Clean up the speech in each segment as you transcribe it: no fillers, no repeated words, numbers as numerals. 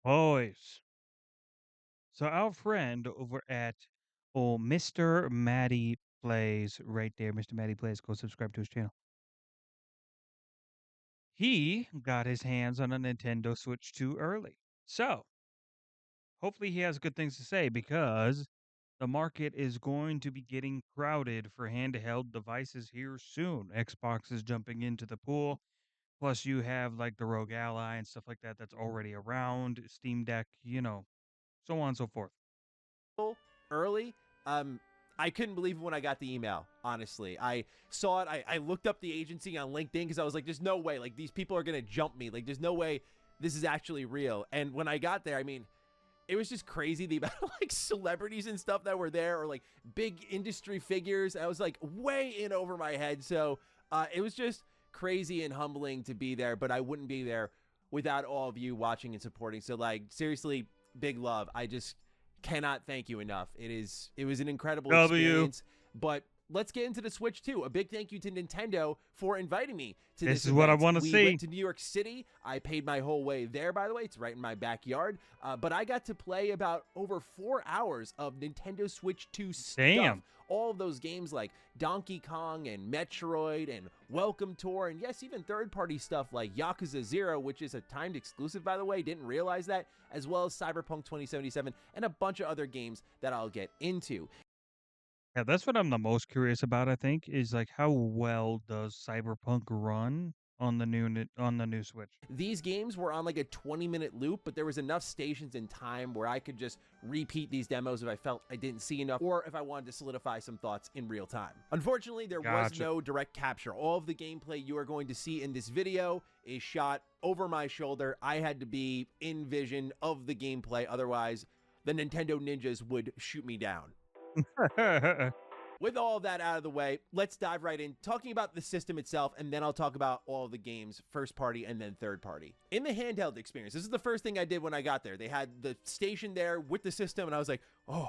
Boys. So our friend over at Mr. Matty Plays right there. Mr. Matty Plays. Go subscribe to his channel. He got his hands on a Nintendo Switch too early. So hopefully he has good things to say because the market is going to be getting crowded for handheld devices here soon. Xbox is jumping into the pool. Plus, you have like the Rogue Ally and stuff like that that's already around, Steam Deck, so on and so forth. Early. Um, I couldn't believe it when I got the email. Honestly, I saw it. I looked up the agency on LinkedIn because I was like, "There's no way. Like these people are gonna jump me. Like there's no way this is actually real." And when I got there, I mean, it was just crazy the amount of like celebrities and stuff that were there, or like big industry figures. I was like way in over my head. So it was just crazy and humbling to be there. But I wouldn't be there without all of you watching and supporting. So like seriously, big love. I just cannot thank you enough. It was an incredible W. experience. But let's get into the Switch too. A big thank you to Nintendo for inviting me to This this is what I event. want to We went see. to New York City. I paid my whole way there, by the way. It's right in my backyard. But I got to play about over 4 hours of Nintendo Switch 2 stuff. Damn. All of those games like Donkey Kong and Metroid and Welcome Tour, and yes, even third-party stuff like Yakuza 0, which is a timed exclusive, by the way. Didn't realize that, as well as Cyberpunk 2077 and a bunch of other games that I'll get into. Yeah, that's what I'm the most curious about, I think, is like how well does Cyberpunk run on on the new Switch? These games were on like a 20-minute loop, but there was enough stations in time where I could just repeat these demos if I felt I didn't see enough, or if I wanted to solidify some thoughts in real time. Unfortunately, there was Gotcha. no direct capture. All of the gameplay you are going to see in this video is shot over my shoulder. I had to be in vision of the gameplay, otherwise the Nintendo ninjas would shoot me down. With all of that out of the way, let's dive right in talking about the system itself, and then I'll talk about all of the games, first party and then third party. In the handheld experience, this is the first thing I did when I got there. They had the station there with the system, and I was like, oh,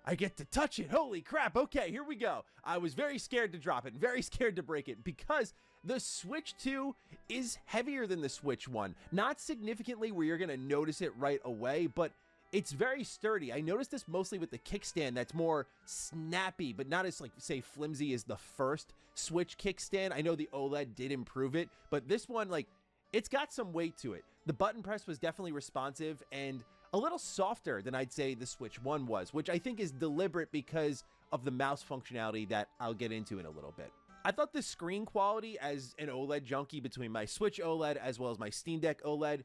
I get to touch it. Holy crap. Okay, here we go. I was very scared to drop it, very scared to break it, because the Switch 2 is heavier than the Switch 1. Not significantly where you're going to notice it right away, but it's very sturdy. I noticed this mostly with the kickstand that's more snappy, but not as like say flimsy as the first Switch kickstand. I know the OLED did improve it, but this one, like, it's got some weight to it. The button press was definitely responsive and a little softer than I'd say the Switch 1 was, which I think is deliberate because of the mouse functionality that I'll get into in a little bit. I thought the screen quality, as an OLED junkie, between my Switch OLED as well as my Steam Deck OLED,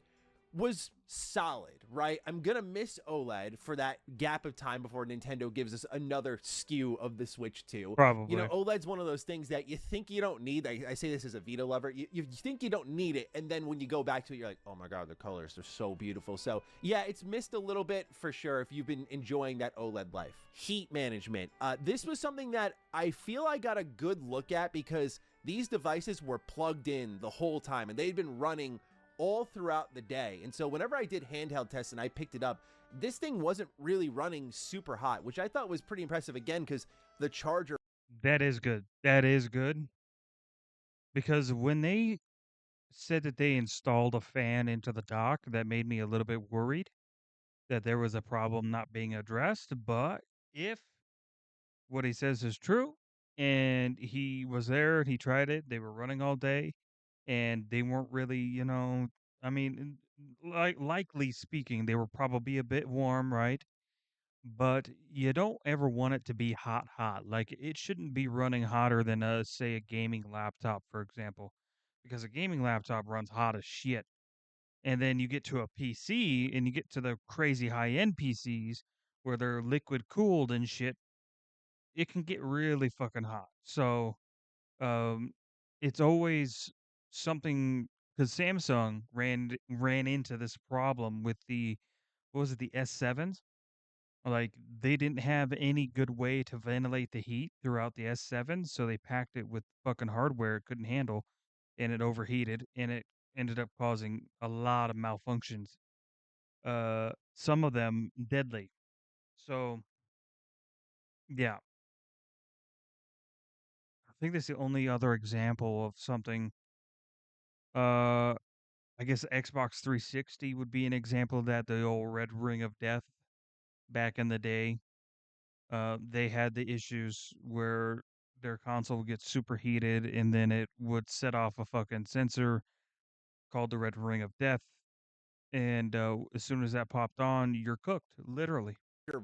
was solid, right? I'm gonna miss OLED for that gap of time before Nintendo gives us another SKU of the Switch 2. You know, Probably. OLED's one of those things that you think you don't need. I say this as a Vita lover. You think you don't need it, and then when you go back to it, you're like, oh my god, the colors are so beautiful. So yeah, it's missed a little bit for sure if you've been enjoying that OLED life. Heat management. This was something that I feel I got a good look at because these devices were plugged in the whole time, and they'd been running all throughout the day. And so whenever I did handheld tests and I picked it up, this thing wasn't really running super hot, which I thought was pretty impressive again because the charger. That is good. That is good. Because when they said that they installed a fan into the dock, that made me a little bit worried that there was a problem not being addressed. But if what he says is true and he was there and he tried it, they were running all day and they weren't really, I mean, like likely speaking, they were probably a bit warm, right? But you don't ever want it to be hot, hot. Like it shouldn't be running hotter than say a gaming laptop, for example, because a gaming laptop runs hot as shit. And then you get to a PC and you get to the crazy high end PCs where they're liquid cooled and shit. It can get really fucking hot. So um, it's always something because Samsung ran into this problem with the what was it, the S7s? Like they didn't have any good way to ventilate the heat throughout the S7, so they packed it with fucking hardware it couldn't handle, and it overheated, and it ended up causing a lot of malfunctions. Some of them deadly. So yeah, I think that's the only other example of something. Uh, I guess Xbox 360 would be an example of that, the old Red Ring of Death back in the day. They had the issues where their console would get superheated and then it would set off a fucking sensor called the Red Ring of Death. And as soon as that popped on, you're cooked, literally.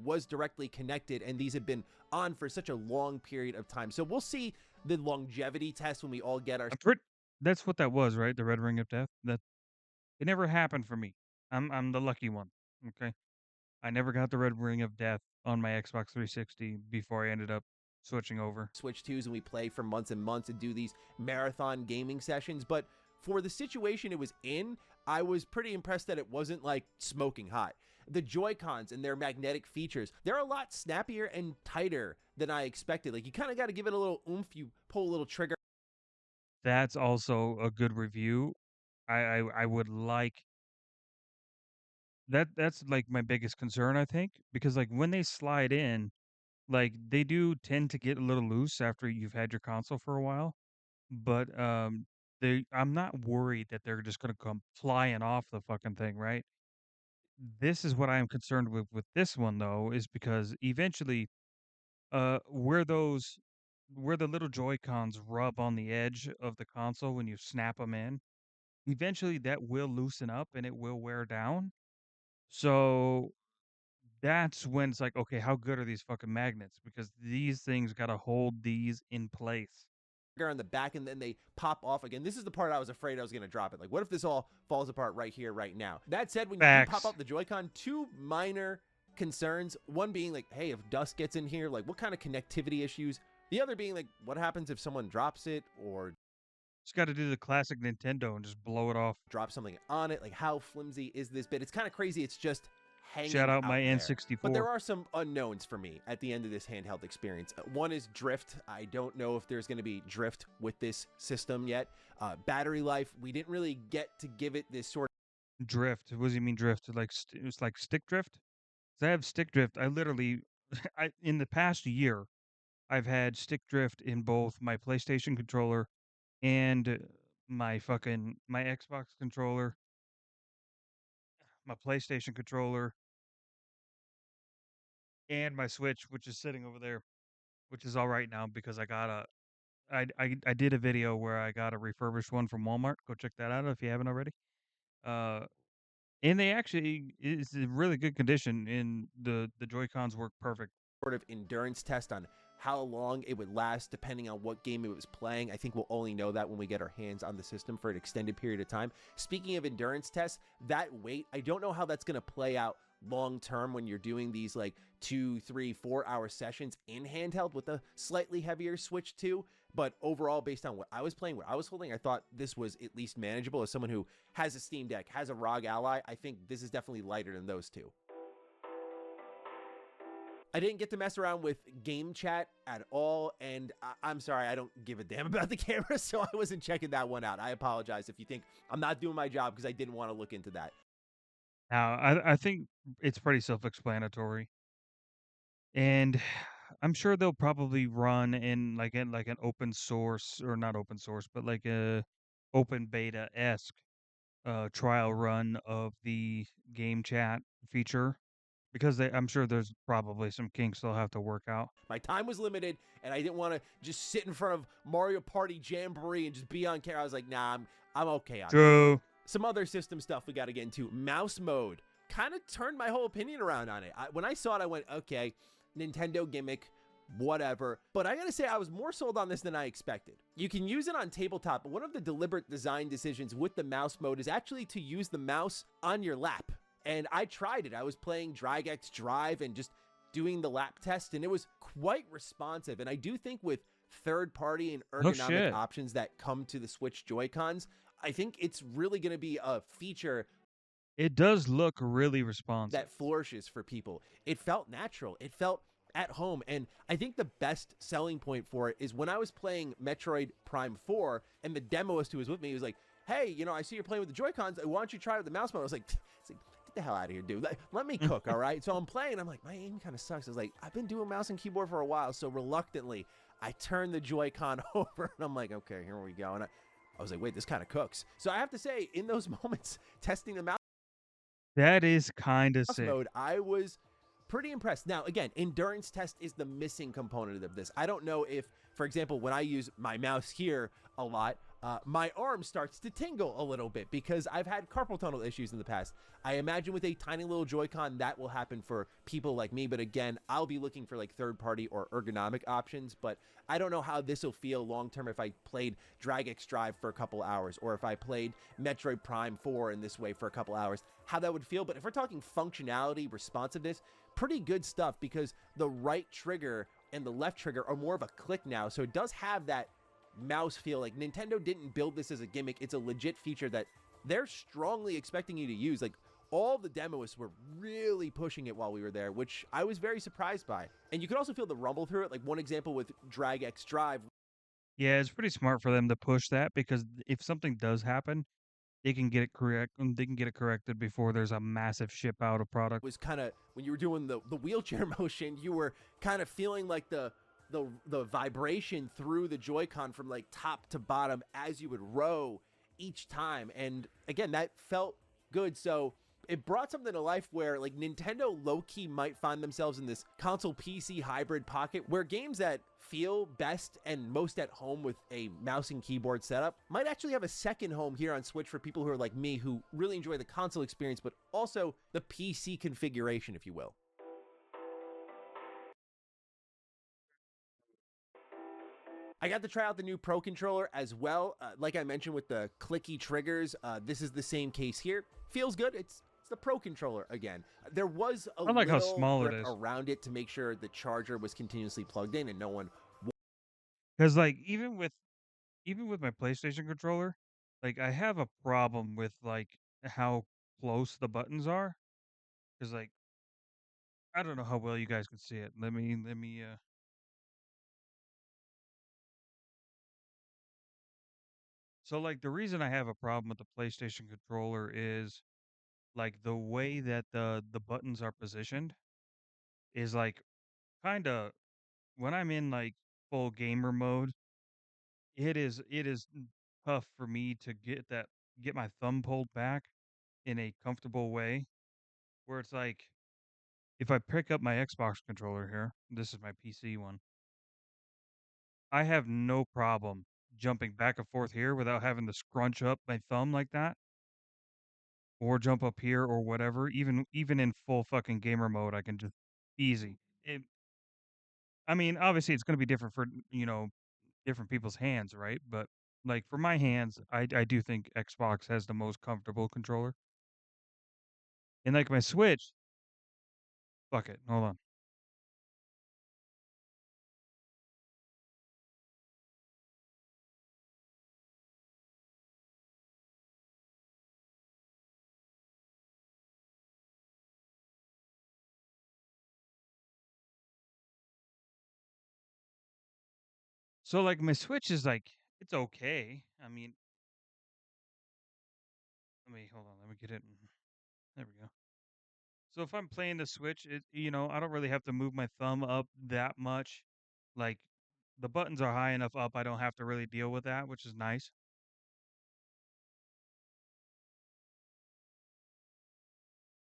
Was directly connected, and these have been on for such a long period of time. So we'll see the longevity test when we all get our I'm pretty. That's what that was, right? The Red Ring of Death. That it never happened for me. I'm the lucky one. Okay, I never got the Red Ring of Death on my Xbox 360 before I ended up switching over. Switch 2s and we play for months and months and do these marathon gaming sessions. But for the situation it was in, I was pretty impressed that it wasn't like smoking hot. The Joy-Cons and their magnetic features, they're a lot snappier and tighter than I expected. Like, you kind of got to give it a little oomph. You pull a little trigger. That's also a good review. I would like that. That's like my biggest concern, I think, because like when they slide in, like they do tend to get a little loose after you've had your console for a while. But they, I'm not worried that they're just gonna come flying off the fucking thing, right? This is what I am concerned with this one though, is because eventually, where those where the little Joy Cons rub on the edge of the console when you snap them in, eventually that will loosen up and it will wear down. So that's when it's like, okay, how good are these fucking magnets? Because these things gotta hold these in place. On the back and then they pop off again. This is the part I was afraid I was going to drop it. Like, what if this all falls apart right here, right now? That said, when you do pop Facts. up the Joy-Con, two minor concerns. One being like, hey, if dust gets in here, like what kind of connectivity issues? The other being like, what happens if someone drops it or Just gotta do the classic Nintendo and just blow it off. drop something on it? Like, how flimsy is this bit? It's kind of crazy. It's just Shout hanging out out my there. N64. But there are some unknowns for me at the end of this handheld experience. One is drift. I don't know if there's going to be drift with this system yet. Battery life, we didn't really get to give it this sort Drift. What does he mean drift? Like it's like stick drift? 'Cause I have stick drift. I literally, I in the past year, I've had stick drift in both my PlayStation controller and my Xbox controller, my PlayStation controller, and my Switch, which is sitting over there, which is all right now because I got a I did a video where I got a refurbished one from Walmart. Go check that out if you haven't already. Uh, and they actually is in really good condition, and the Joy Cons work perfect. of endurance test on how long it would last depending on what game it was playing. I think we'll only know that when we get our hands on the system for an extended period of time. Speaking of endurance tests, that weight, I don't know how that's going to play out long term when you're doing these like 2, 3, 4 hour sessions in handheld with a slightly heavier Switch 2. But overall, based on what I was playing, what I was holding, I thought this was at least manageable. As someone who has a Steam Deck, has a ROG Ally, I think this is definitely lighter than those two. I didn't get to mess around with game chat at all, and I'm sorry, I don't give a damn about the camera, so I wasn't checking that one out. I apologize if you think I'm not doing my job because I didn't want to look into that. Now, I think it's pretty self-explanatory, and I'm sure they'll probably run in like an open source or not open source, but like a open beta-esque trial run of the game chat feature because I'm sure there's probably some kinks they'll have to work out. My time was limited, and I didn't want to just sit in front of Mario Party Jamboree and just be on camera. I was like, nah, I'm okay on that. True. Some other system stuff we got to get into. Mouse mode kind of turned my whole opinion around on it. When I saw it, I went, okay, Nintendo gimmick, whatever. But I gotta say, I was more sold on this than I expected. You can use it on tabletop, but one of the deliberate design decisions with the mouse mode is actually to use the mouse on your lap. And I tried it. I was playing DragX Drive and just doing the lap test, and it was quite responsive. And I do think with third-party and ergonomic options that come to the Switch Joy-Cons, I think it's really going to be a feature It does look really responsive. that flourishes for people. It felt natural. It felt at home. And I think the best selling point for it is when I was playing Metroid Prime 4 and the demoist who was with me was like, hey, you know, I see you're playing with the Joy-Cons. Why don't you try with the mouse mode? I was like, get the hell out of here, dude. Let me cook, all right? So I'm playing. I'm like, my aim kind of sucks. I was like, I've been doing mouse and keyboard for a while. So reluctantly, I turned the Joy-Con over and I'm like, okay, here we go. And I was like, wait, this kind of cooks. So I have to say, in those moments, testing the mouse That is kinda sick. mode, I was pretty impressed. Now, again, endurance test is the missing component of this. I don't know if, for example, when I use my mouse here a lot, my arm starts to tingle a little bit because I've had carpal tunnel issues in the past. I imagine with a tiny little Joy-Con that will happen for people like me, but again, I'll be looking for like third-party or ergonomic options, but I don't know how this will feel long-term if I played Drag X Drive for a couple hours, or if I played Metroid Prime 4 in this way for a couple hours, how that would feel. But if we're talking functionality, responsiveness, pretty good stuff, because the right trigger and the left trigger are more of a click now, so it does have that mouse feel. Like, Nintendo didn't build this as a gimmick. It's a legit feature that they're strongly expecting you to use. Like, all the demos were really pushing it while we were there, which I was very surprised by. And you could also feel the rumble through it. Like, one example with Drag X Drive Yeah, it's pretty smart for them to push that because if something does happen, they can get it corrected before there's a massive ship out of product. was kind of, when you were doing the wheelchair motion, you were kind of feeling like the vibration through the Joy-Con from like top to bottom as you would row each time. And again, that felt good. So it brought something to life where like Nintendo low-key might find themselves in this console PC hybrid pocket where games that feel best and most at home with a mouse and keyboard setup might actually have a second home here on Switch for people who are like me, who really enjoy the console experience, but also the PC configuration, if you will. I got to try out the new Pro Controller as well. Like I mentioned with the clicky triggers, this is the same case here. Feels good. It's the Pro Controller again. There was a I like how little small it grip is. around it to make sure the charger was continuously plugged in and no one. Because like even with my PlayStation controller, like I have a problem with like how close the buttons are. Because like I don't know how well you guys can see it. Let me. So like the reason I have a problem with the PlayStation controller is like the way that the buttons are positioned is like kind of when I'm in like full gamer mode, it is tough for me to get my thumb pulled back in a comfortable way where it's like if I pick up my Xbox controller here, this is my PC one. I have no problem jumping back and forth here without having to scrunch up my thumb like that or jump up here or whatever. Even in full fucking gamer mode, I can just easy. I mean, obviously, it's going to be different for different people's hands, right? But like for my hands, I do think Xbox has the most comfortable controller. And like my Switch, fuck it, hold on. So like my Switch is like it's okay. I mean, let me hold on. Let me get it. There we go. So if I'm playing the Switch, I don't really have to move my thumb up that much. Like the buttons are high enough up, I don't have to really deal with that, which is nice.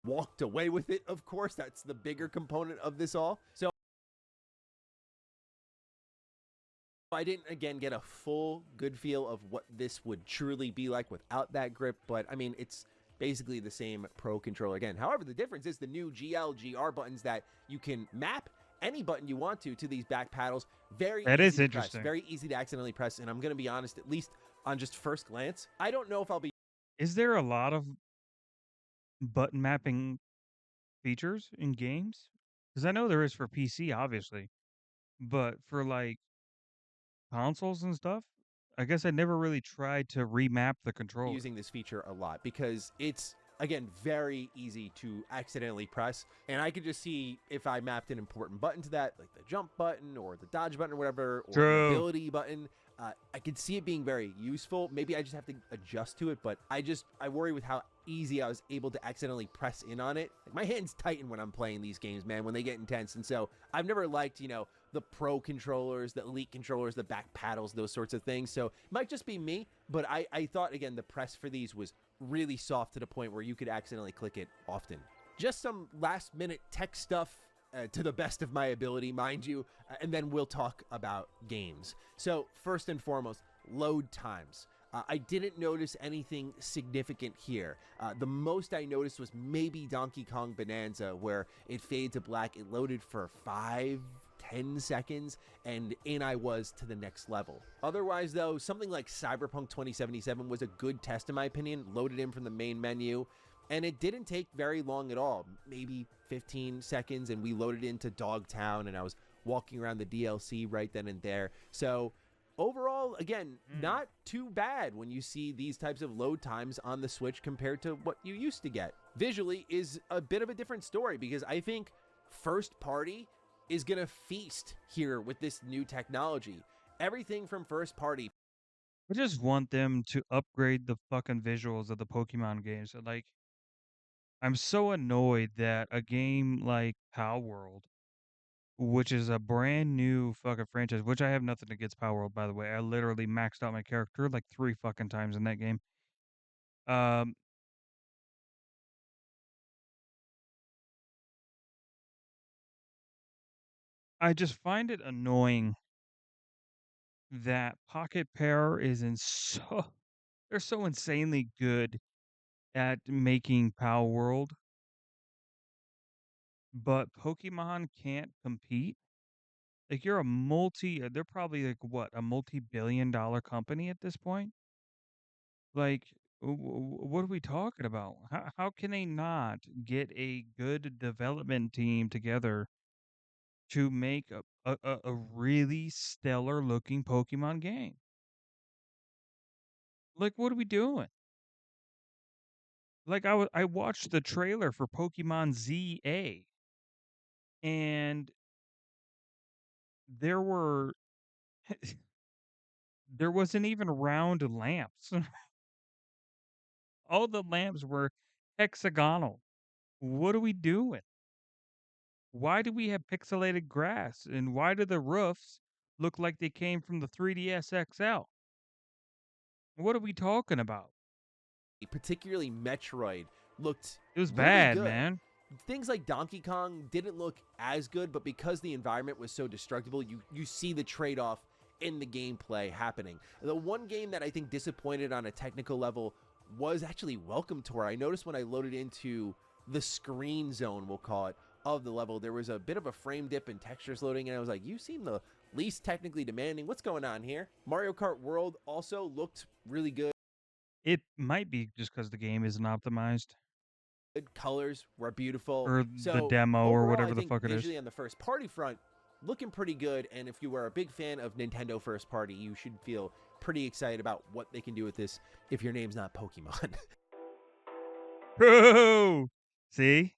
Walked away with it, of course. That's the bigger component of this all. So I didn't, again, get a full good feel of what this would truly be like without that grip, but I mean, it's basically the same Pro Controller again. However, the difference is the new GL/GR buttons that you can map any button you want to these back paddles. Very That is easy to press, interesting. very easy to accidentally press. And I'm going to be honest, at least on just first glance, I don't know if I'll be Is there a lot of button mapping features in games? Because I know there is for PC, obviously, but for like consoles and stuff, I guess I never really tried to remap the controller. using this feature a lot because it's, again, very easy to accidentally press. And I could just see if I mapped an important button to that, like the jump button or the dodge button or whatever, or an True. ability button, I could see it being very useful. Maybe I just have to adjust to it, but I worry with how easy I was able to accidentally press in on it. Like, my hands tighten when I'm playing these games, man, when they get intense. And so I've never liked, the pro controllers, the elite controllers, the back paddles, those sorts of things. So it might just be me, but I thought, again, the press for these was really soft to the point where you could accidentally click it often. Just some last minute tech stuff, to the best of my ability, mind you, and then we'll talk about games. So first and foremost, load times. I didn't notice anything significant here. The most I noticed was maybe Donkey Kong Bonanza, where it faded to black. It loaded for 5-10 seconds, and in I was to the next level. Otherwise, though, something like Cyberpunk 2077 was a good test, in my opinion. Loaded in from the main menu, and it didn't take very long at all, maybe 15 seconds, and we loaded into Dogtown, and I was walking around the DLC right then and there. So overall, again, not too bad when you see these types of load times on the Switch compared to what you used to get. Visually is a bit of a different story, because I think first party is going to feast here with this new technology. Everything from first party. I just want them to upgrade the fucking visuals of the Pokemon games. Like, I'm so annoyed that a game like Pal World, which is a brand new fucking franchise, which I have nothing against Power World, by the way. I literally maxed out my character like 3 fucking times in that game. Um, I just find it annoying that Pocket Pair is in so they're so insanely good at making Power World, but Pokemon can't compete. Like, you're a they're probably like what, a multi-billion dollar company at this point? Like, what are we talking about? How can they not get a good development team together to make a really stellar looking Pokemon game? Like, what are we doing? Like, I watched the trailer for Pokemon ZA, and there were there wasn't even round lamps. All the lamps were hexagonal. What are we doing? Why do we have pixelated grass? And why do the roofs look like they came from the 3DS XL? What are we talking about? Particularly Metroid, looked It was really bad, good. man. Things like Donkey Kong didn't look as good, but because the environment was so destructible, you see the trade-off in the gameplay happening. The one game that I think disappointed on a technical level was actually Welcome Tour. I noticed when I loaded into the screen zone, we'll call it, of the level, there was a bit of a frame dip in textures loading, and I was like, you seem the least technically demanding. What's going on here? Mario Kart World also looked really good. It might be just because the game isn't optimized, Colors were beautiful. or the So demo, or overall, I whatever the think fuck it is. visually on the first party front, looking pretty good. And if you were a big fan of Nintendo first party, you should feel pretty excited about what they can do with this if your name's not Pokemon. Boo! See?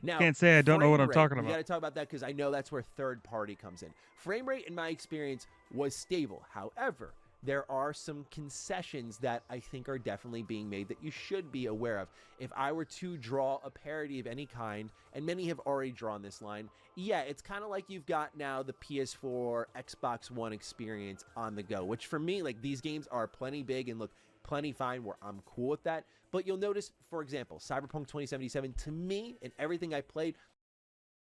Now, Can't say I don't know what frame I'm rate, talking we got about. to talk about that because I know that's where third party comes in. Frame rate, in my experience, was stable. However, there are some concessions that I think are definitely being made that you should be aware of. If I were to draw a parody of any kind, and many have already drawn this line, yeah, it's kind of like you've got now the PS4, Xbox One experience on the go, which for me, like, these games are plenty big and look plenty fine where I'm cool with that. But you'll notice, for example, Cyberpunk 2077, to me, and everything I played,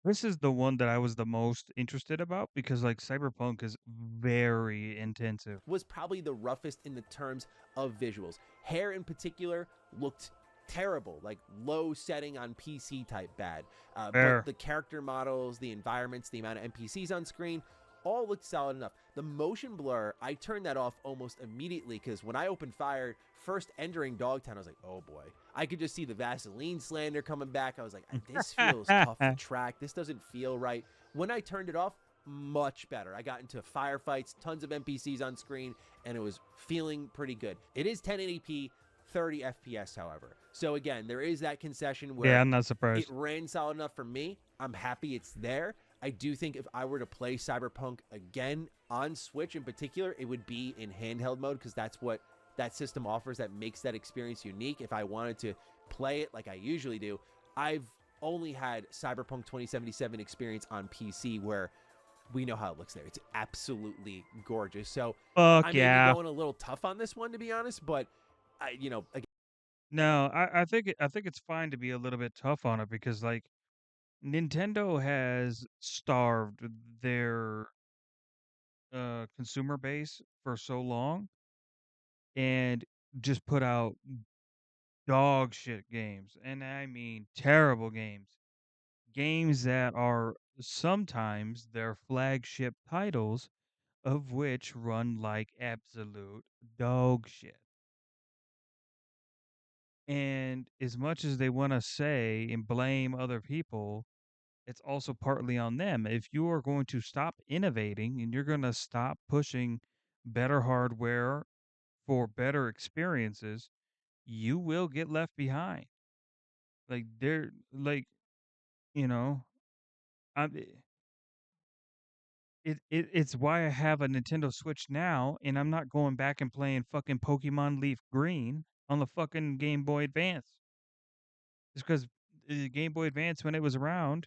This is the one that I was the most interested about because, like, Cyberpunk is very intensive. was probably the roughest in the terms of visuals. Hair in particular looked terrible, like low setting on PC type bad. But Fair. the character models, the environments, the amount of NPCs on screen, all looked solid enough. The motion blur, I turned that off almost immediately because when I opened fire, first entering Dogtown, I was like, oh boy. I could just see the Vaseline slander coming back. I was like, this feels tough to track. This doesn't feel right. When I turned it off, much better. I got into firefights, tons of NPCs on screen, and it was feeling pretty good. It is 1080p, 30 FPS, however. So again, there is that concession Yeah, where I'm not it surprised. ran solid enough for me. I'm happy it's there. I do think if I were to play Cyberpunk again on Switch in particular, it would be in handheld mode because that's what that system offers that makes that experience unique. If I wanted to play it like I usually do, I've only had Cyberpunk 2077 experience on PC where we know how it looks there. It's absolutely gorgeous. So I Fuck may be yeah. going a little tough on this one, to be honest, but again, No, I think it's fine to be a little bit tough on it because like Nintendo has starved their consumer base for so long and just put out dog shit games. And I mean terrible games. Games that are sometimes their flagship titles, of which run like absolute dog shit. And as much as they want to say and blame other people, it's also partly on them. If you are going to stop innovating and you're going to stop pushing better hardware for better experiences, you will get left behind. Like they're like, you know, I'm it's why I have a Nintendo Switch now and I'm not going back and playing fucking Pokemon Leaf Green on the fucking Game Boy Advance. It's because the Game Boy Advance when it was around,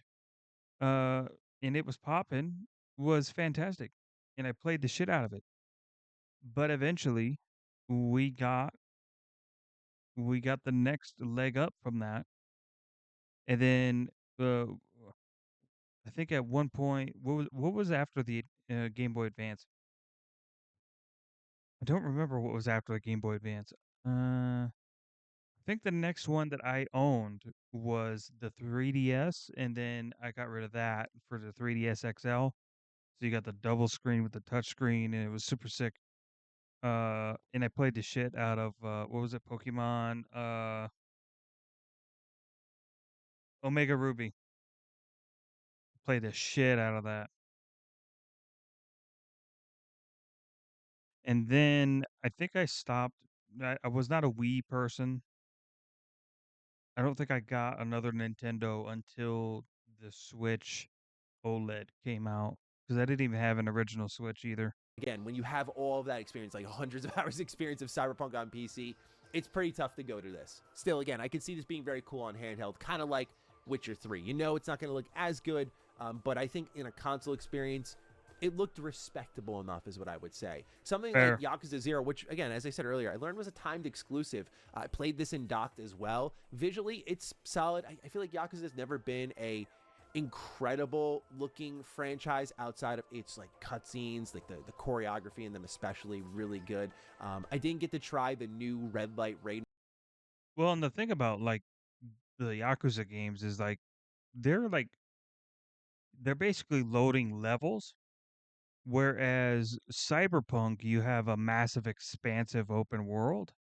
uh, and it was popping, was fantastic, and I played the shit out of it. But eventually, we got we got the next leg up from that, and then uh, I think at one point, what was after the Game Boy Advance? I don't remember what was after the Game Boy Advance. I think the next one that I owned was the 3DS, and then I got rid of that for the 3DS XL. So you got the double screen with the touch screen, and it was super sick. And I played the shit out of what was it, Pokemon Omega Ruby. Played the shit out of that. And then I think I stopped. I was not a Wii person. I don't think I got another Nintendo until the Switch OLED came out because I didn't even have an original Switch either. when you have all of that experience, like hundreds of hours experience of Cyberpunk on PC, it's pretty tough to go to this. Still, again, I can see this being very cool on handheld, kind of like Witcher 3. You know, it's not going to look as good, but I think in a console experience, it looked respectable enough, is what I would say. Something like Fair. Yakuza 0, which, again, as I said earlier, I learned was a timed exclusive. I played this in docked as well. Visually, it's solid. I feel like Yakuza has never been a incredible looking franchise outside of its like cutscenes, like the choreography in them especially really good. I didn't get to try the new Red Light Raid. Well, and the thing about like the Yakuza games is they're like they're basically loading levels. Whereas Cyberpunk, you have a massive, expansive open world.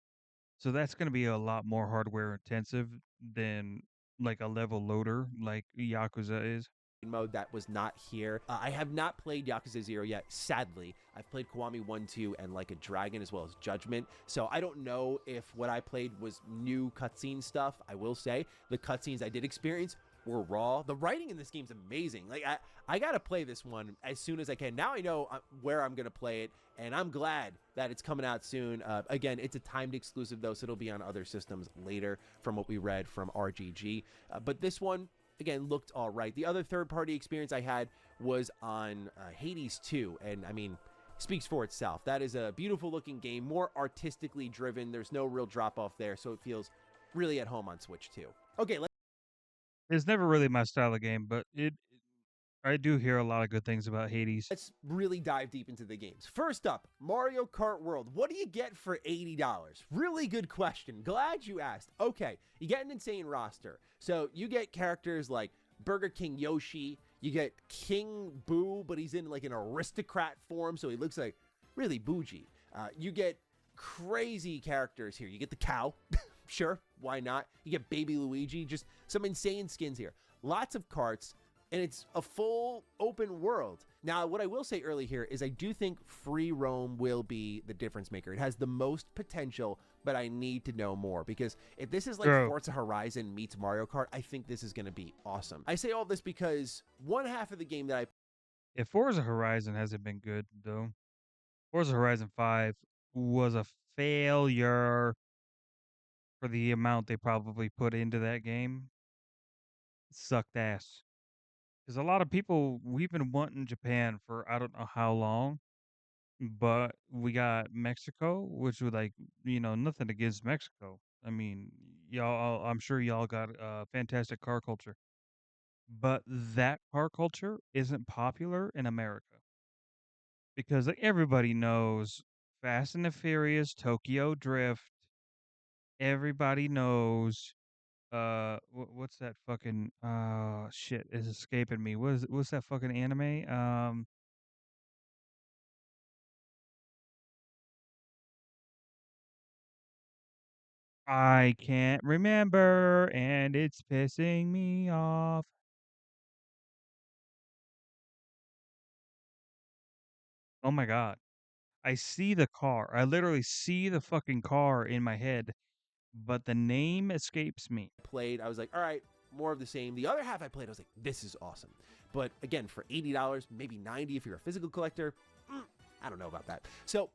So that's going to be a lot more hardware intensive than like a level loader like Yakuza is. Mode that was not here. I have not played Yakuza 0 yet, sadly. I've played Kiwami 1, 2, and Like a Dragon as well as Judgment. So I don't know if what I played was new cutscene stuff. I will say the cutscenes I did experience were raw. The writing in this game is amazing. Like I got to play this one as soon as I can. Now I know where I'm going to play it, and I'm glad that it's coming out soon. Again, it's a timed exclusive though, so it'll be on other systems later from what we read from RGG. But this one, again, looked all right. The other third-party experience I had was on Hades 2, and I mean, speaks for itself. That is a beautiful-looking game, more artistically driven. There's no real drop-off there, so it feels really at home on Switch 2. Okay, It's never really my style of game, but I do hear a lot of good things about Hades. let's really dive deep into the games. First up, Mario Kart World. What do you get for $80? Really good question. Glad you asked. Okay, you get an insane roster. So you get characters like Burger King Yoshi. You get King Boo, but he's in like an aristocrat form, so he looks like really bougie. You get crazy characters here. You get the cow. Sure, why not? You get Baby Luigi. Just some insane skins here. Lots of carts, and it's a full open world. Now, what I will say early here is I do think free roam will be the difference maker. It has the most potential, but I need to know more, because if this is like True. Forza Horizon meets Mario Kart, I think this is going to be awesome. I say all this because one half of the game that I If Forza Horizon hasn't been good though, Forza Horizon 5 was a failure for the amount they probably put into that game. It sucked ass. Because a lot of people, we've been wanting Japan for I don't know how long, but we got Mexico, which was like, nothing against Mexico. I mean, y'all, I'm sure y'all got fantastic car culture, but that car culture isn't popular in America because like, everybody knows Fast and the Furious, Tokyo Drift. Everybody knows what's that fucking shit is escaping me. What's that fucking anime? I can't remember and it's pissing me off. Oh my god. I see the car. I literally see the fucking car in my head, but the name escapes me. played, I was like, all right, more of the same. The other half I played, I was like, this is awesome. But again, for $80, maybe $90 if you're a physical collector, I don't know about that. So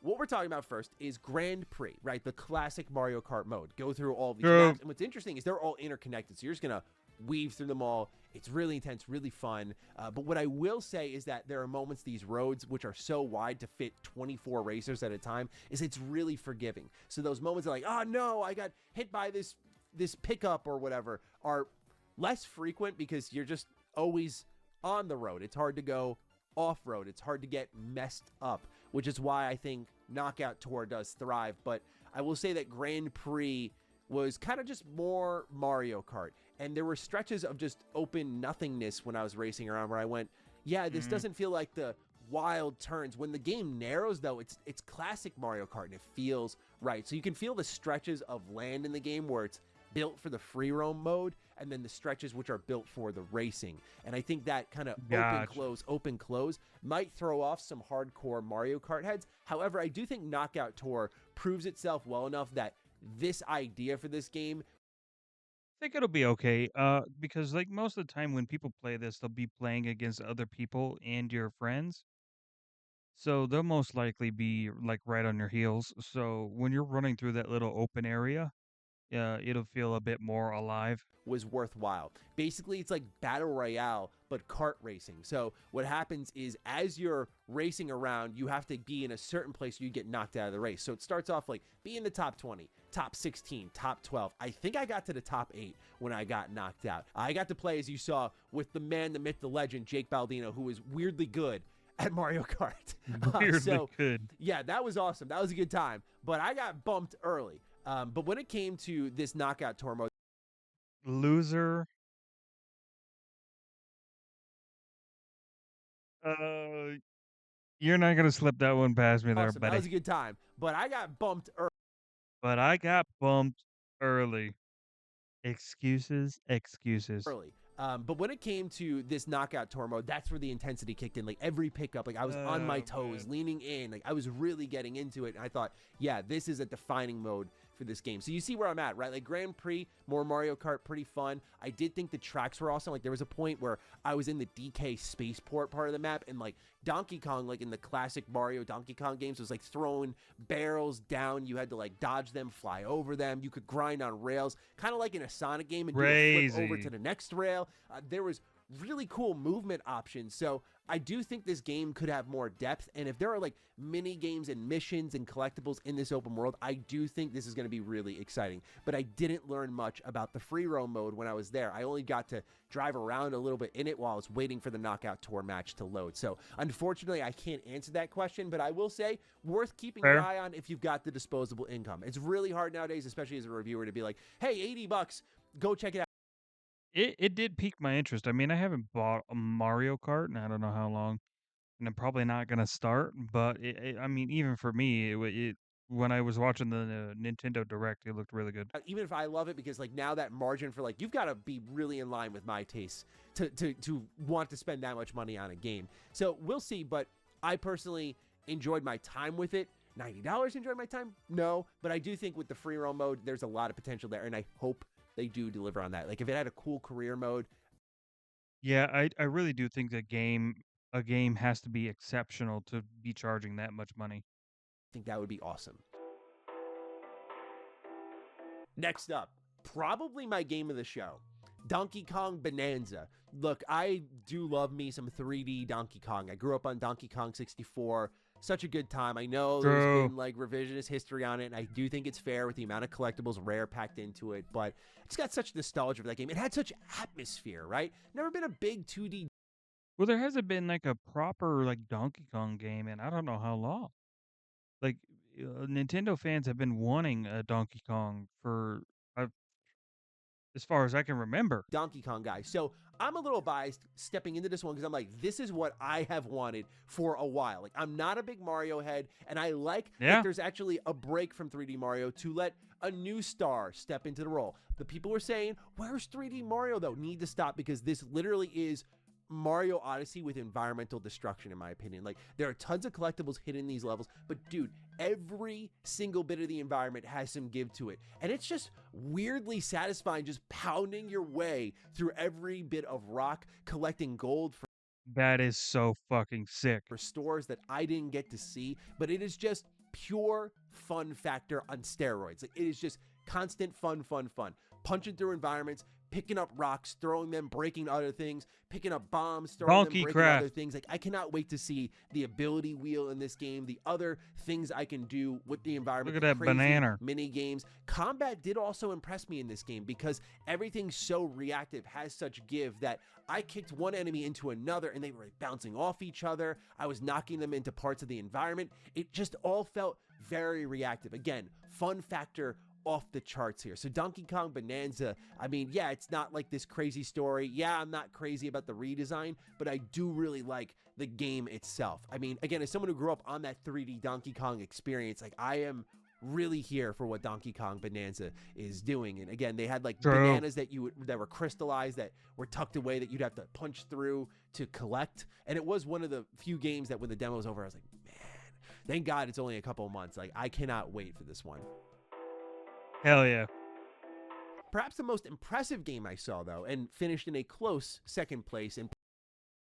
what we're talking about first is Grand Prix, right? The classic Mario Kart mode. Go through all these True. maps. And what's interesting is they're all interconnected. So you're just going to weave through them all. It's really intense, really fun. But what I will say is that there are moments, these roads, which are so wide to fit 24 racers at a time, is it's really forgiving. So those moments are like, oh no, I got hit by this pickup or whatever, are less frequent because you're just always on the road. It's hard to go off-road. It's hard to get messed up, which is why I think Knockout Tour does thrive. But I will say that Grand Prix was kind of just more Mario Kart. And there were stretches of just open nothingness when I was racing around where I went, yeah, this doesn't feel like the wild turns. When the game narrows, though, it's classic Mario Kart, and it feels right. So you can feel the stretches of land in the game where it's built for the free roam mode, and then the stretches which are built for the racing. And I think that kind of Gotcha. open close might throw off some hardcore Mario Kart heads. However, I do think Knockout Tour proves itself well enough that this idea for this game, I think it'll be okay. Because like most of the time when people play this, they'll be playing against other people and your friends. So they'll most likely be like right on your heels. So when you're running through that little open area, it'll feel a bit more alive. was worthwhile. Basically, it's like Battle Royale, but kart racing. So what happens is as you're racing around, you have to be in a certain place or you get knocked out of the race. So it starts off like be in the top 20, top 16, top 12. I think I got to the top 8 when I got knocked out. I got to play, as you saw, with the man, the myth, the legend, Jake Baldino, who is weirdly good at Mario Kart. Weirdly So good. yeah, that was awesome. That was a good time. But I got bumped early. But when it came to this Knockout Tour mode, Loser. Uh, you're not gonna slip that one past me there, awesome. That was buddy. a good time. But I got bumped But I got bumped early. Excuses, excuses. early. But when it came to this Knockout Tour mode, that's where the intensity kicked in. Like every pickup, like I was on my Oh toes, man. leaning in. Like I was really getting into it. And I thought, yeah, this is a defining mode for this game. So you see where I'm at, right? Like Grand Prix, more Mario Kart, pretty fun. I did think the tracks were awesome. Like there was a point where I was in the DK spaceport part of the map, and like Donkey Kong, like in the classic Mario Donkey Kong games, was like throwing barrels down. You had to like dodge them, fly over them. You could grind on rails, kind of like in a Sonic game, and do a flip over to Crazy. the next rail. There was really cool movement options. So I do think this game could have more depth. And if there are like mini games and missions and collectibles in this open world, I do think this is going to be really exciting. But I didn't learn much about the free roam mode when I was there. I only got to drive around a little bit in it while I was waiting for the Knockout Tour match to load. So unfortunately, I can't answer that question, but I will say worth keeping your Fair. eye on if you've got the disposable income. It's really hard nowadays, especially as a reviewer, to be like, hey, $80, go check it out. It did pique my interest. I mean, I haven't bought a Mario Kart in I don't know how long, and I'm probably not gonna start. But I mean, even for me, when I was watching the Nintendo Direct, it looked really good. Even if I love it, because like now that margin for like you've got to be really in line with my tastes to want to spend that much money on a game. So we'll see, but I personally enjoyed my time with it. $90 to enjoy my time? No, but I do think with the free roam mode, there's a lot of potential there, and I hope they do deliver on that. Like if it had a cool career mode, Yeah, I really do think that a game has to be exceptional to be charging that much money. I think that would be awesome. Next up, probably my game of the show, Donkey Kong Bonanza. Look, I do love me some 3D Donkey Kong. I grew up on Donkey Kong 64. Such a good time. I know there's True. been like revisionist history on it, and I do think it's fair with the amount of collectibles rare packed into it, but it's got such nostalgia for that game. It had such atmosphere, right? Never been a big 2D. Well, there hasn't been like a proper like Donkey Kong game in I don't know how long. Like Nintendo fans have been wanting a Donkey Kong for uh, as far as I can remember. Donkey Kong guy. So I'm a little biased stepping into this one because I'm like, this is what I have wanted for a while. Like, I'm not a big Mario head, and I like that Yeah. there's actually a break from 3D Mario to let a new star step into the role. The people were saying, where's 3D Mario though? Need to stop because this literally is Mario Odyssey with environmental destruction, in my opinion. Like, there are tons of collectibles hidden in these levels, but dude, every single bit of the environment has some give to it. And it's just weirdly satisfying just pounding your way through every bit of rock, collecting gold That is so fucking sick. for stores that I didn't get to see, but it is just pure fun factor on steroids. Like, it is just constant fun. Punching through environments, picking up rocks, throwing them, breaking other things, picking up bombs, throwing Donkey them, breaking Craft. other things. Like, I cannot wait to see the ability wheel in this game, the other things I can do with the environment. Look the at that crazy banana. mini games. Combat did also impress me in this game because everything's so reactive, has such give that I kicked one enemy into another and they were bouncing off each other. I was knocking them into parts of the environment. It just all felt very reactive. Again, fun factor off the charts here. So Donkey Kong Bonanza, I mean, yeah, it's not like this crazy story. Yeah, I'm not crazy about the redesign, but I do really like the game itself. I mean, again, as someone who grew up on that 3D Donkey Kong experience, like, I am really here for what Donkey Kong Bonanza is doing. And again, they had like True. bananas that were crystallized, that were tucked away, that you'd have to punch through to collect. And it was one of the few games that when the demo was over, I was like, man, thank God it's only a couple of months. Like, I cannot wait for this one. Hell yeah. Perhaps the most impressive game I saw, though, and finished in a close second place, and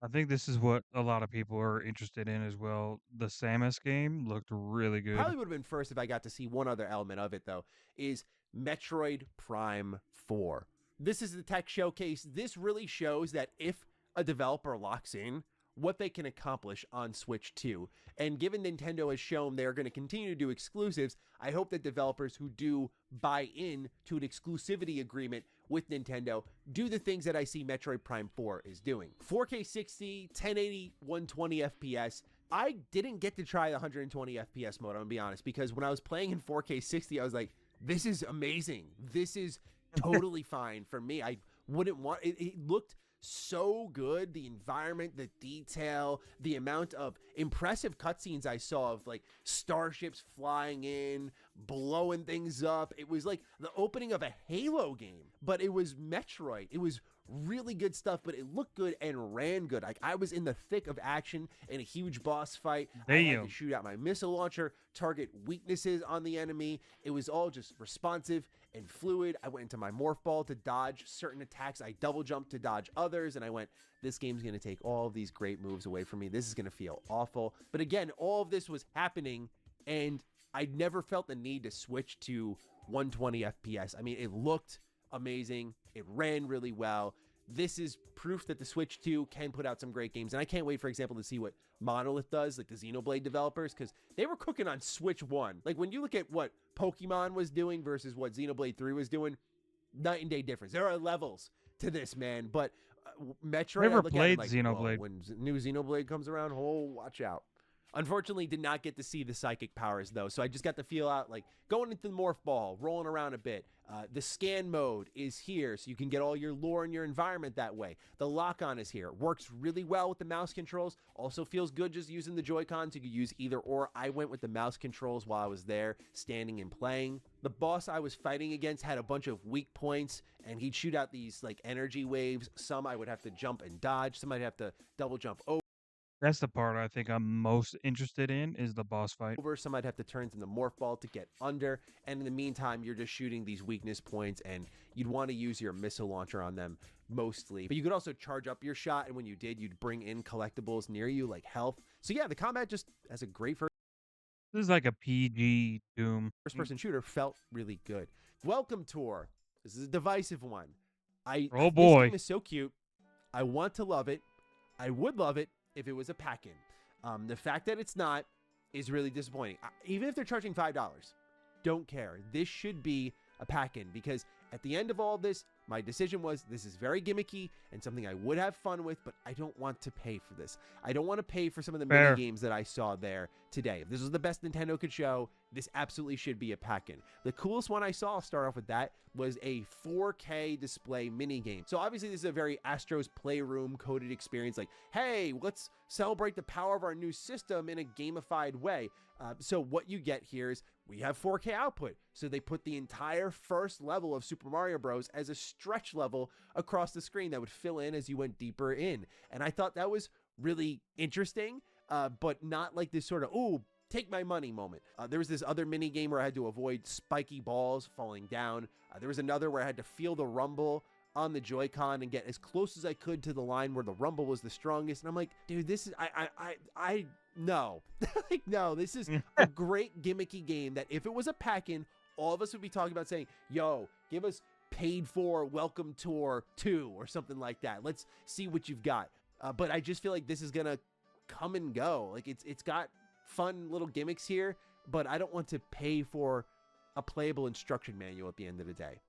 I think this is what a lot of people are interested in as well. The Samus game looked really good. probably would have been first if I got to see one other element of it, though, is Metroid Prime 4. This is the tech showcase. This really shows that if a developer locks in, what they can accomplish on Switch 2. And given Nintendo has shown they're going to continue to do exclusives, I hope that developers who do buy in to an exclusivity agreement with Nintendo do the things that I see Metroid Prime 4 is doing. 4K 60, 1080, 120 FPS. I didn't get to try the 120 FPS mode, I'm gonna be honest, because when I was playing in 4K 60, I was like, this is amazing. This is totally fine for me. I wouldn't want it. It looked so good. The environment, the detail, the amount of impressive cutscenes I saw of like starships flying in, blowing things up. It was like the opening of a Halo game, but it was Metroid. It was really good stuff, but it looked good and ran good. Like, I was in the thick of action in a huge boss fight. I had Damn. to shoot out my missile launcher, target weaknesses on the enemy. It was all just responsive and fluid. I went into my morph ball to dodge certain attacks. I double jumped to dodge others, and I went, this game's going to take all of these great moves away from me. This is going to feel awful. But again, all of this was happening, and I never felt the need to switch to 120 FPS. I mean, it looked amazing. It ran really well. This is proof that the Switch 2 can put out some great games. And I can't wait, for example, to see what Monolith does, like the Xenoblade developers, because they were cooking on Switch 1. Like, when you look at what Pokemon was doing versus what Xenoblade 3 was doing, night and day difference. There are levels to this, man. But Metroid, Never I look at it played like, Xenoblade. whoa, when new Xenoblade comes around, oh, watch out. Unfortunately, did not get to see the psychic powers, though, so I just got to feel out, like, going into the morph ball, rolling around a bit. The scan mode is here, so you can get all your lore in your environment that way. The lock-on is here. Works really well with the mouse controls. Also feels good just using the Joy-Cons. You could use either or. I went with the mouse controls while I was there, standing and playing. The boss I was fighting against had a bunch of weak points, and he'd shoot out these, like, energy waves. Some I would have to jump and dodge. Some I'd have to double jump over. That's the part I think I'm most interested in is the boss fight. over. Some might have to turn to the morph ball to get under. And in the meantime, you're just shooting these weakness points, and you'd want to use your missile launcher on them mostly. But you could also charge up your shot, and when you did, you'd bring in collectibles near you like health. So yeah, the combat just has a great This is like a PG Doom. first-person shooter. Felt really good. Welcome Tour. This is a divisive one. Oh This boy. game is so cute. I want to love it. I would love it if it was a pack-in. The fact that it's not is really disappointing. Even if they're charging $5, don't care. This should be a pack-in because at the end of all this, my decision was this is very gimmicky and something I would have fun with, but I don't want to pay for this. I don't want to pay for some of the Fair. mini games that I saw there today. If this was the best Nintendo could show, this absolutely should be a pack-in. The coolest one I saw, I'll start off with that, was a 4K display mini game. So obviously this is a very Astro's Playroom coded experience. Like, hey, let's celebrate the power of our new system in a gamified way. So what you get here is we have 4K output. So they put the entire first level of Super Mario Bros. As a stretch level across the screen that would fill in as you went deeper in. And I thought that was really interesting, but not like this sort of, ooh, take my money moment. There was this other mini game where I had to avoid spiky balls falling down. There was another where I had to feel the rumble on the Joy-Con and get as close as I could to the line where the rumble was the strongest. And I'm like, dude, this is, no. Like, no, this is a great gimmicky game that if it was a pack-in, all of us would be talking about saying, yo, give us paid for Welcome Tour 2 or something like that. Let's see what you've got. But I just feel like this is going to come and go. Like it's got fun little gimmicks here, but I don't want to pay for a playable instruction manual at the end of the day.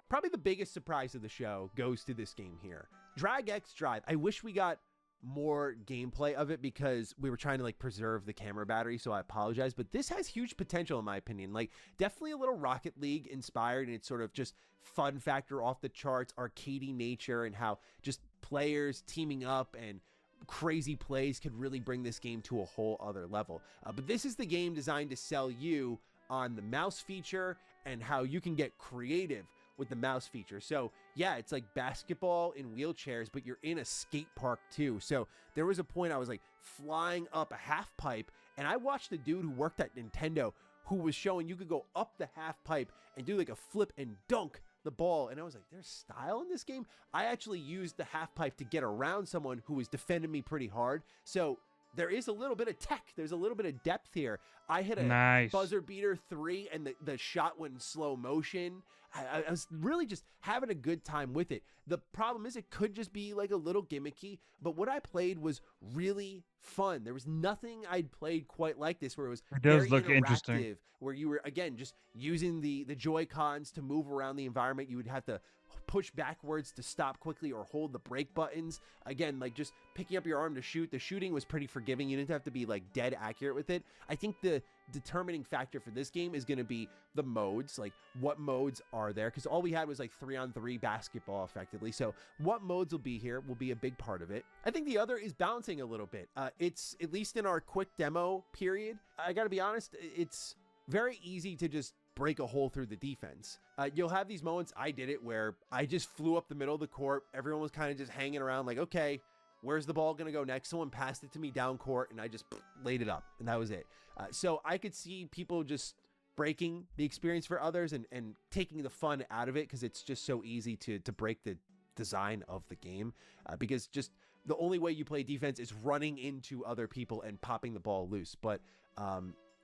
Probably the biggest surprise of the show goes to this game here. Drag X Drive. I wish we got more gameplay of it because we were trying to like preserve the camera battery, so I apologize, but this has huge potential in my opinion. Like definitely a little Rocket League inspired, and it's sort of just fun factor off the charts, arcadey nature, and how just players teaming up and crazy plays could really bring this game to a whole other level. But this is the game designed to sell you on the mouse feature and how you can get creative with the mouse feature. So yeah, it's like basketball in wheelchairs, but you're in a skate park too. So there was a point I was like flying up a half pipe, and I watched the dude who worked at Nintendo who was showing you could go up the half pipe and do like a flip and dunk the ball. And I was like, there's style in this game. I actually used the half pipe to get around someone who was defending me pretty hard. So there is a little bit of tech. There's a little bit of depth here. I hit a Nice. buzzer beater 3 and the shot went in slow motion. I was really just having a good time with it. The problem is it could just be like a little gimmicky, but what I played was really fun. There was nothing I'd played quite like this where it was It does very look interactive, interesting. where you were, again, just using the Joy-Cons to move around the environment. You would have to push backwards to stop quickly or hold the brake buttons. Again, like just picking up your arm to shoot. The shooting was pretty forgiving. You didn't have to be like dead accurate with it. I think the determining factor for this game is going to be the modes, like what modes are there, because all we had was like 3-on-3 basketball effectively. So what modes will be here will be a big part of it. I think the other is balancing a little bit. It's at least in our quick demo period, I gotta be honest, it's very easy to just break a hole through the defense. You'll have these moments, I did it, where I just flew up the middle of the court. Everyone was kind of just hanging around like, okay, where's the ball going to go next? Someone passed it to me down court and I just laid it up and that was it. So I could see people just breaking the experience for others and taking the fun out of it because it's just so easy to break the design of the game because just the only way you play defense is running into other people and popping the ball loose. But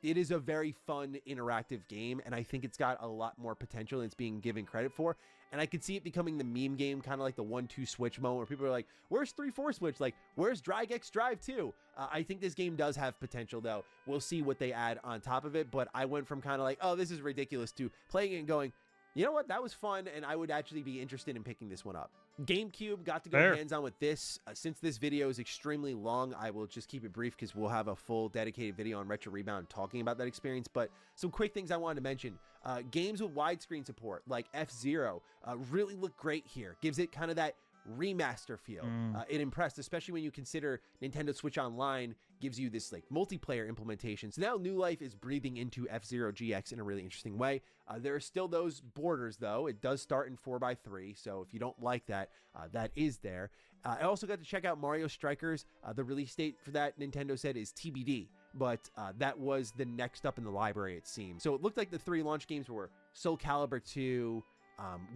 it is a very fun, interactive game, and I think it's got a lot more potential than it's being given credit for. And I could see it becoming the meme game, kind of like the 1-2 switch moment where people are like, where's 3-4 switch? Like, where's Drag X Drive 2? I think this game does have potential, though. We'll see what they add on top of it, but I went from kind of like, oh, this is ridiculous, to playing it and going, you know what? That was fun, and I would actually be interested in picking this one up. GameCube got to go Fair. hands-on with this. Since this video is extremely long, I will just keep it brief because we'll have a full dedicated video on Retro Rebound talking about that experience. But some quick things I wanted to mention. Games with widescreen support, like F-Zero, really look great here. Gives it kind of that remaster feel. Mm. It impressed, especially when you consider Nintendo Switch Online gives you this like multiplayer implementation. So now New Life is breathing into F-Zero GX in a really interesting way. There are still those borders though. It does start in 4x3, so if you don't like that, that is there. I also got to check out Mario Strikers. The release date for that, Nintendo said, is TBD, but that was the next up in the library, it seems. So it looked like the 3 launch games were Soul Calibur 2,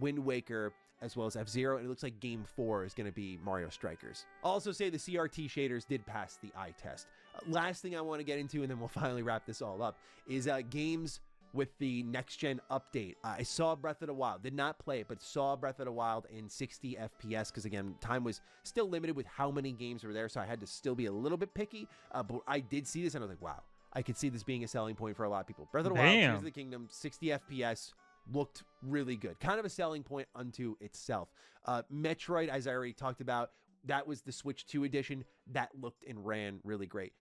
Wind Waker, as well as F-Zero, and it looks like Game 4 is going to be Mario Strikers. I'll also say the CRT shaders did pass the eye test. Last thing I want to get into, and then we'll finally wrap this all up, is games with the next-gen update. I saw Breath of the Wild. Did not play it, but saw Breath of the Wild in 60 FPS, because again, time was still limited with how many games were there, so I had to still be a little bit picky, but I did see this, and I was like, wow, I could see this being a selling point for a lot of people. Breath of the Wild, Tears of the Kingdom, 60 FPS, looked really good. Kind of a selling point unto itself. Metroid, as I already talked about, that was the Switch 2 edition. That looked and ran really great.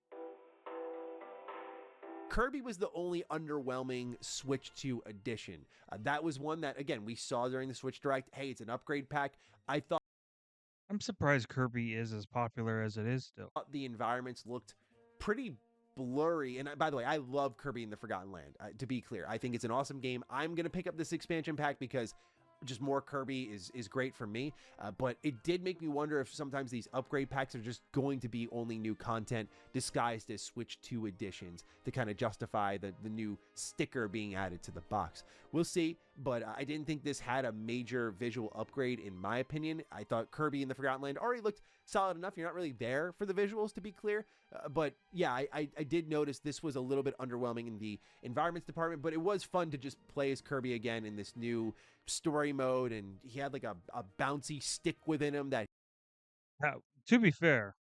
Kirby was the only underwhelming Switch 2 edition. That was one that, again, we saw during the Switch Direct. Hey, it's an upgrade pack. I thought I'm surprised Kirby is as popular as it is still. the environments looked pretty blurry. And by the way, I love Kirby in the Forgotten Land. To be clear, I think it's an awesome game. I'm going to pick up this expansion pack because just more Kirby is great for me, but it did make me wonder if sometimes these upgrade packs are just going to be only new content disguised as Switch 2 editions to kind of justify the new sticker being added to the box. We'll see, but I didn't think this had a major visual upgrade in my opinion. I thought Kirby in the Forgotten Land already looked solid enough. You're not really there for the visuals, to be clear, but yeah, I did notice this was a little bit underwhelming in the environments department, but it was fun to just play as Kirby again in this new story mode, and he had like a bouncy stick within him that Now, to be fair,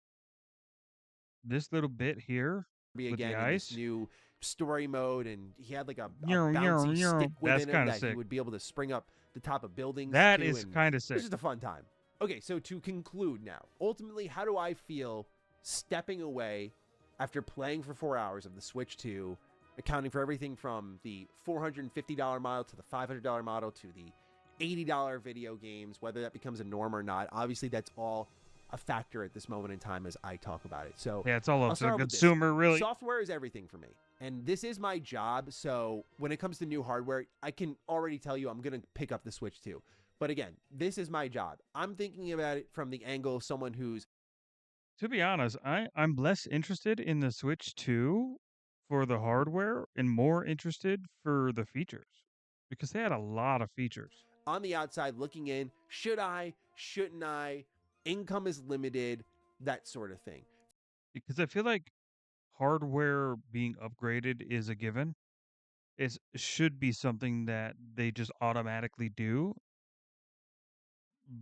this little bit here be with the again in this ice, new story mode, and he had like a Yor, yor, bouncy yor. stick That's within him kinda that he sick. would be able to spring up the top of buildings That too, is and kind of it's sick. just a fun time. Okay, so to conclude now, ultimately, how do I feel stepping away after playing for 4 hours of the Switch 2, accounting for everything from the $450 model to the $500 model to the $80 video games, whether that becomes a norm or not? Obviously, that's all a factor at this moment in time as I talk about it. So Yeah, it's all I'll up to the start with this. consumer, really. Software is everything for me, and this is my job. So when it comes to new hardware, I can already tell you I'm going to pick up the Switch 2. But again, this is my job. I'm thinking about it from the angle of someone who's To be honest, I'm less interested in the Switch 2 for the hardware and more interested for the features because they had a lot of features. on the outside looking in. Should I? Shouldn't I? Income is limited, that sort of thing. Because I feel like hardware being upgraded is a given. It should be something that they just automatically do,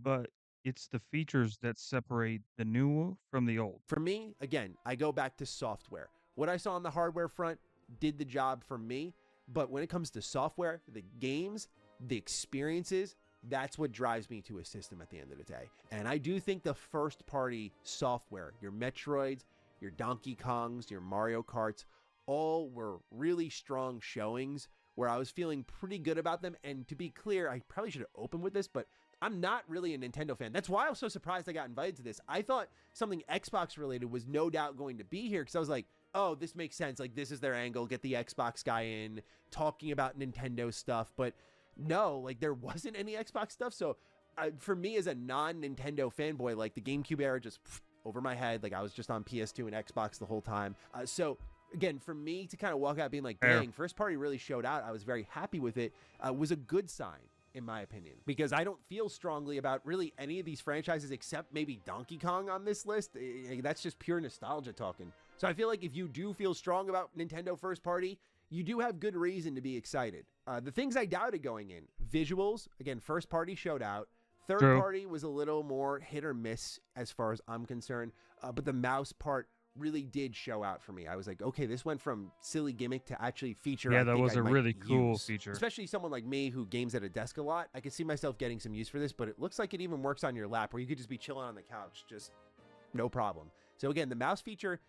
but it's the features that separate the new from the old. For me, again, I go back to software. What I saw on the hardware front did the job for me, but when it comes to software, the games, the experiences, that's what drives me to a system at the end of the day. And I do think the first party software, your Metroids, your Donkey Kongs, your Mario Karts, all were really strong showings where I was feeling pretty good about them. And to be clear, I probably should have opened with this, but I'm not really a Nintendo fan. That's why I was so surprised I got invited to this. I thought something Xbox related was no doubt going to be here because I was like, oh, this makes sense. Like, this is their angle. Get the Xbox guy in talking about Nintendo stuff. But no, like, there wasn't any Xbox stuff. So for me as a non-Nintendo fanboy, like, the GameCube era just over my head. Like, I was just on PS2 and Xbox the whole time. So again, for me to kind of walk out being like, dang, first party really showed out. I was very happy with it. Was a good sign, in my opinion, because I don't feel strongly about really any of these franchises except maybe Donkey Kong on this list. That's just pure nostalgia talking. So I feel like if you do feel strong about Nintendo first party, you do have good reason to be excited. The things I doubted going in, visuals, again, first party showed out. Third party was a little more hit or miss as far as I'm concerned, but the mouse part really did show out for me. I was like, okay, this went from silly gimmick to actually feature. Yeah, that was a really cool feature. Especially someone like me who games at a desk a lot. I could see myself getting some use for this, but it looks like it even works on your lap where you could just be chilling on the couch, just no problem. So again, the mouse feature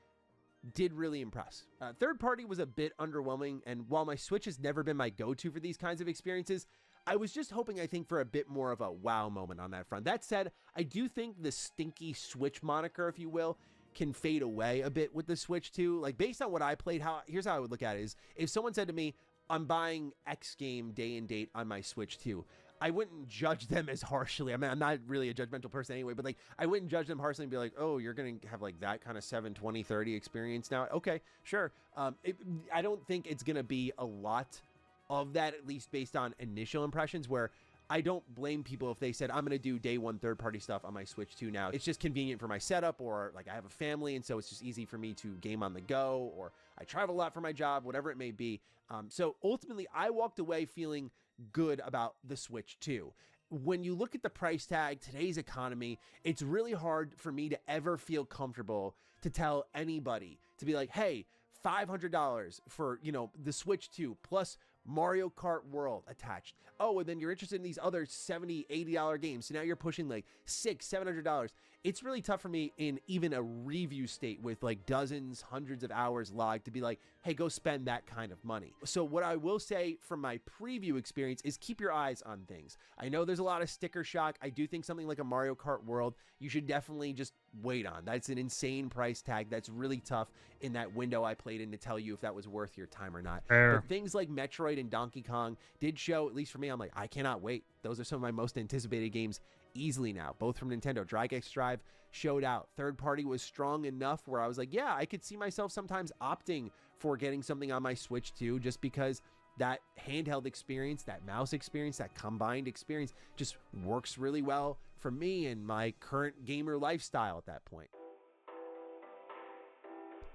did really impress. Third party was a bit underwhelming, and while my Switch has never been my go-to for these kinds of experiences, I was just hoping, I think, for a bit more of a wow moment on that front. That said, I do think the stinky Switch moniker, if you will, can fade away a bit with the Switch too. Like based on what I played, here's how I would look at it: is if someone said to me, "I'm buying X game day and date on my Switch too," I wouldn't judge them as harshly. I mean, I'm not really a judgmental person anyway, but like I wouldn't judge them harshly and be like, "Oh, you're gonna have like that kind of 7, 20, 30 experience now." Okay, sure. I don't think it's gonna be a lot of that, at least based on initial impressions, where I don't blame people if they said, I'm going to do day one third party stuff on my Switch 2 now. It's just convenient for my setup, or like I have a family, and so it's just easy for me to game on the go, or I travel a lot for my job, whatever it may be. So ultimately, I walked away feeling good about the Switch 2. When you look at the price tag, today's economy, it's really hard for me to ever feel comfortable to tell anybody to be like, hey, $500 for, the Switch 2 plus Mario Kart World attached. Oh, and then you're interested in these other $70, $80 games. So now you're pushing like $700. It's really tough for me in even a review state with like dozens, hundreds of hours logged to be like, hey, go spend that kind of money. So what I will say from my preview experience is keep your eyes on things. I know there's a lot of sticker shock. I do think something like a Mario Kart World, you should definitely just wait on. That's an insane price tag. That's really tough in that window I played in to tell you if that was worth your time or not. Fair. But things like Metroid and Donkey Kong did show, at least for me, I'm like, I cannot wait. Those are some of my most anticipated games easily now, both from Nintendo. Dragon Drive showed out. Third party was strong enough where I was like, yeah, I could see myself sometimes opting for getting something on my Switch too, just because that handheld experience, that mouse experience, that combined experience just works really well for me and my current gamer lifestyle at that point.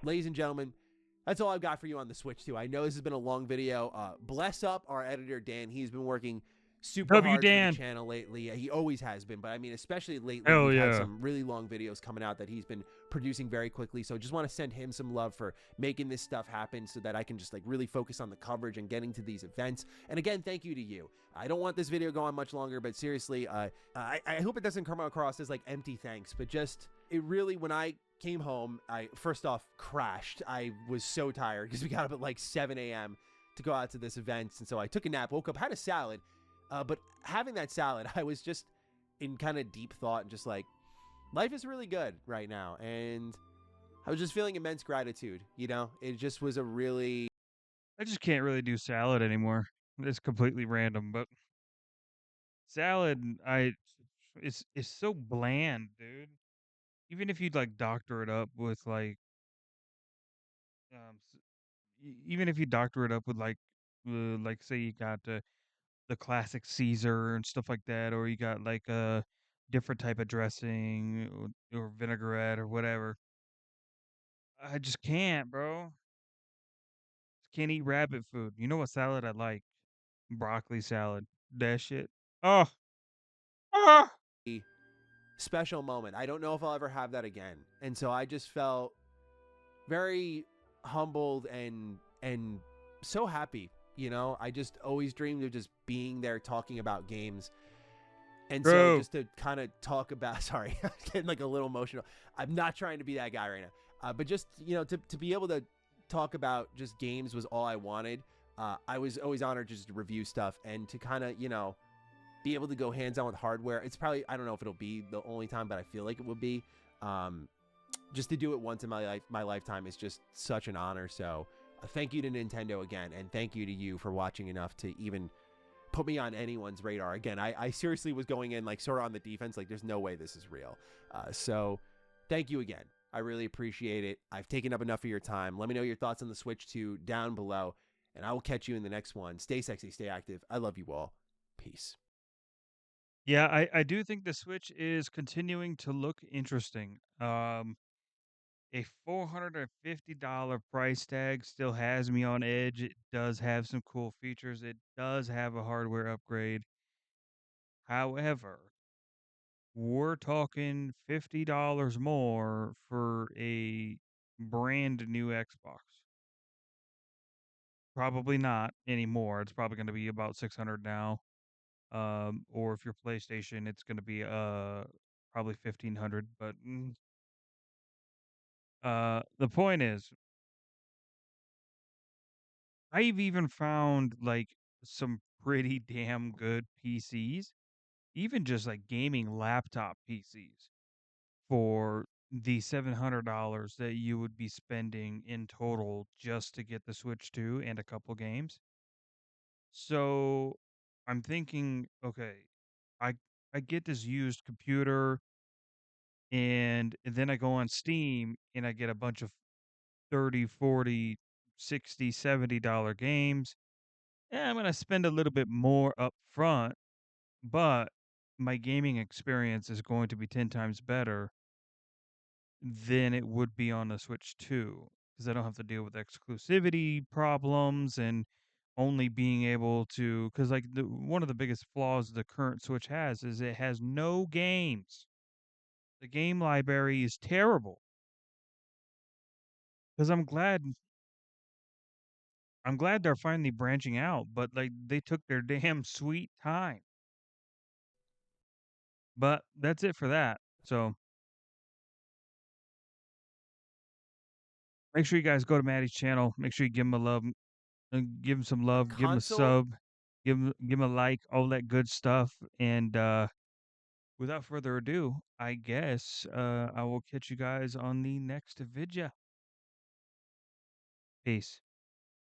Ladies and gentlemen, that's all I've got for you on the Switch 2. I know this has been a long video. Bless up our editor, Dan. He's been working super W hard for the Dan. channel lately. He always has been, but I mean, especially lately, Hell we've had yeah. some really long videos coming out that he's been producing very quickly. So just want to send him some love for making this stuff happen so that I can just like really focus on the coverage and getting to these events. And again, thank you to you. I don't want this video going much longer, but seriously, I hope it doesn't come across as like empty thanks, but just it really, when I came home, I first off crashed. I was so tired because we got up at like 7 a.m. to go out to this event. And so I took a nap, woke up, had a salad. But having that salad, I was just in kind of deep thought and just like, life is really good right now. And I was just feeling immense gratitude. It just was a really. I just can't really do salad anymore. It's completely random, but salad, it's so bland, dude. Even if you'd like doctor it up with like, even if you doctor it up with like say you got the classic Caesar and stuff like that, or you got like a different type of dressing or vinaigrette or whatever. I just can't, bro. Just can't eat rabbit food. You know what salad I like? Broccoli salad. That shit. Oh, ah. Special moment. I don't know if I'll ever have that again. And so I just felt very humbled and so happy. I just always dreamed of just being there talking about games. And so Bro. just to kind of talk about, sorry, I'm getting like a little emotional. I'm not trying to be that guy right now. But just, to be able to talk about just games was all I wanted. I was always honored just to review stuff and to kind of, be able to go hands on with hardware. It's probably, I don't know if it'll be the only time, but I feel like it would be. Just to do it once in my lifetime is just such an honor. So thank you to Nintendo again, and thank you to you for watching enough to even put me on anyone's radar. Again, I seriously was going in like sort of on the defense, like there's no way this is real. So thank you again. I really appreciate it. I've taken up enough of your time. Let me know your thoughts on the Switch 2 down below, and I will catch you in the next one. Stay sexy, stay active. I love you all. Peace. Yeah, I do think the Switch is continuing to look interesting. A $450 price tag still has me on edge. It does have some cool features. It does have a hardware upgrade. However, we're talking $50 more for a brand new Xbox. Probably not anymore. It's probably going to be about 600 now. Or if you're PlayStation, it's going to be probably 1500, but the point is I've even found like some pretty damn good PCs, even just like gaming laptop PCs for the $700 that you would be spending in total just to get the Switch 2 and a couple games. So I'm thinking, okay, I I get this used computer and then I go on Steam and I get a bunch of 30, 40, 60, $70 games. Yeah, I'm gonna spend a little bit more up front, but my gaming experience is going to be 10 times better than it would be on the Switch 2 because I don't have to deal with exclusivity problems and only being able to because like one of the biggest flaws the current Switch has is it has no games. The game library is terrible. Because I'm glad they're finally branching out, but like they took their damn sweet time. But that's it for that. So make sure you guys go to Maddie's channel. Make sure you give him a love, give him some love, give him a Console sub, give him a like, all that good stuff. And without further ado, I guess I will catch you guys on the next video. Peace.